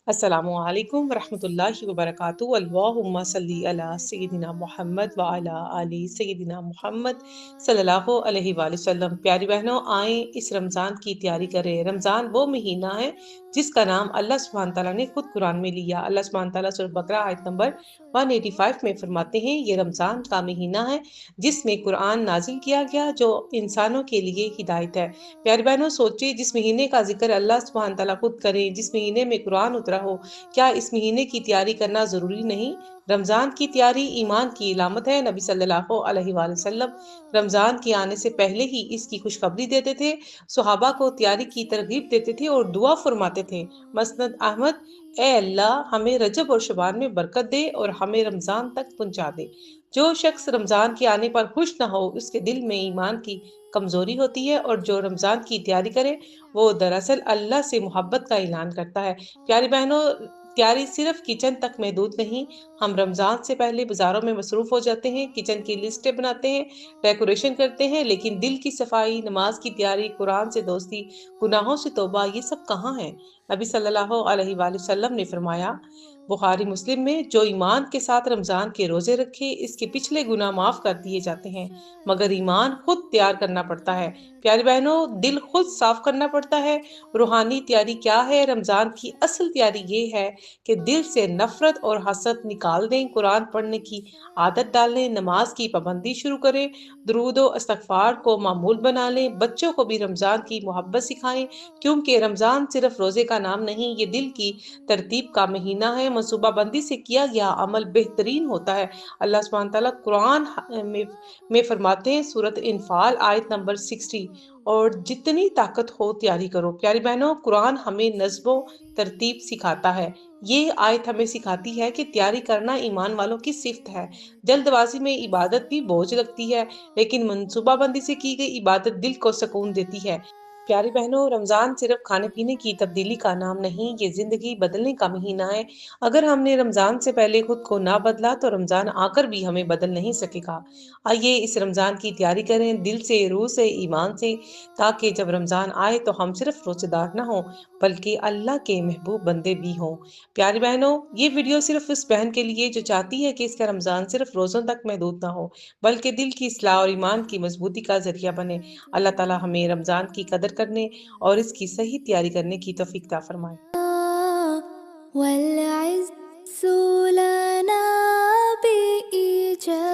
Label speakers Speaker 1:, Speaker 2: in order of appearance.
Speaker 1: السلام علیکم ورحمۃ اللہ وبرکاتہ، اللہم صلی علی سیدنا محمد وعلی آل سیدنا محمد صلی اللہ علیہ وآلہ وسلم۔ پیاری بہنوں، آئیں اس رمضان کی تیاری کریں۔ رمضان وہ مہینہ ہے جس کا نام اللہ سبحانہ تعالیٰ نے خود قرآن میں لیا۔ اللہ سبحانہ تعالیٰ سورۃ بقرہ آیت نمبر 185 میں فرماتے ہیں، یہ رمضان کا مہینہ ہے جس میں قرآن نازل کیا گیا، جو انسانوں کے لیے ہدایت ہے۔ پیاری بہنوں، سوچیے، جس مہینے کا ذکر اللہ سبحانہ تعالیٰ خود کریں، جس مہینے میں قرآن اترا ہو، کیا اس مہینے کی تیاری کرنا ضروری نہیں؟ رمضان کی تیاری ایمان کی علامت ہے۔ نبی صلی اللہ علیہ وآلہ وسلم رمضان کے آنے سے پہلے ہی اس کی خوشخبری دیتے تھے، صحابہ کو تیاری کی ترغیب دیتے تھے اور دعا فرماتے تھے۔ مسند احمد: اے اللہ، ہمیں رجب اور شعبان میں برکت دے اور ہمیں رمضان تک پہنچا دے۔ جو شخص رمضان کے آنے پر خوش نہ ہو، اس کے دل میں ایمان کی کمزوری ہوتی ہے، اور جو رمضان کی تیاری کرے وہ دراصل اللہ سے محبت کا اعلان کرتا ہے۔ پیاری بہنوں، تیاری صرف کچن تک محدود نہیں۔ ہم رمضان سے پہلے بازاروں میں مصروف ہو جاتے ہیں، کچن کی لسٹیں بناتے ہیں، ڈیکوریشن کرتے ہیں، لیکن دل کی صفائی، نماز کی تیاری، قرآن سے دوستی، گناہوں سے توبہ، یہ سب کہاں ہیں؟ نبی صلی اللہ علیہ وآلہ وسلم نے فرمایا، بخاری مسلم میں، جو ایمان کے ساتھ رمضان کے روزے رکھے، اس کے پچھلے گناہ معاف کر دیے جاتے ہیں، مگر ایمان خود تیار کرنا پڑتا ہے۔ پیاری بہنوں، دل خود صاف کرنا پڑتا ہے۔ روحانی تیاری کیا ہے؟ رمضان کی اصل تیاری یہ ہے کہ دل سے نفرت اور حسد نکال دیں، قرآن پڑھنے کی عادت ڈالیں، نماز کی پابندی شروع کریں، درود و استغفار کو معمول بنا لیں، بچوں کو بھی رمضان کی محبت سکھائیں، کیونکہ رمضان صرف روزے کا نام نہیں، یہ دل کی ترتیب کا مہینہ ہے۔ منصوبہ بندی سے کیا گیا عمل بہترین ہوتا ہے۔ اللہ سبحانہ تعالیٰ قرآن میں فرماتے ہیں، سورۃ انفال آیت نمبر 60، اور جتنی طاقت ہو تیاری کرو۔ پیاری بہنوں، قرآن ہمیں نظم و ترتیب سکھاتا ہے۔ یہ آیت ہمیں سکھاتی ہے کہ تیاری کرنا ایمان والوں کی صفت ہے۔ جلد بازی میں عبادت بھی بوجھ لگتی ہے، لیکن منصوبہ بندی سے کی گئی عبادت دل کو سکون دیتی ہے۔ پیاری بہنوں، رمضان صرف کھانے پینے کی تبدیلی کا نام نہیں، یہ زندگی بدلنے کا مہینہ ہے۔ اگر ہم نے رمضان سے پہلے خود کو نہ بدلا تو رمضان آ کر بھی ہمیں بدل نہیں سکے گا۔ آئیے اس رمضان کی تیاری کریں، دل سے، روح سے، ایمان سے، تاکہ جب رمضان آئے تو ہم صرف روزے دار نہ ہوں بلکہ اللہ کے محبوب بندے بھی ہوں۔ پیاری بہنوں، یہ ویڈیو صرف اس بہن کے لیے جو چاہتی ہے کہ اس کا رمضان صرف روزوں تک محدود نہ ہو بلکہ دل کی اصلاح اور ایمان کی مضبوطی کا ذریعہ بنے۔ اللہ تعالیٰ ہمیں رمضان کی قدر کرنے اور اس کی صحیح تیاری کرنے کی توفیق عطا فرمائے۔
Speaker 2: والعز لنا بإيجاب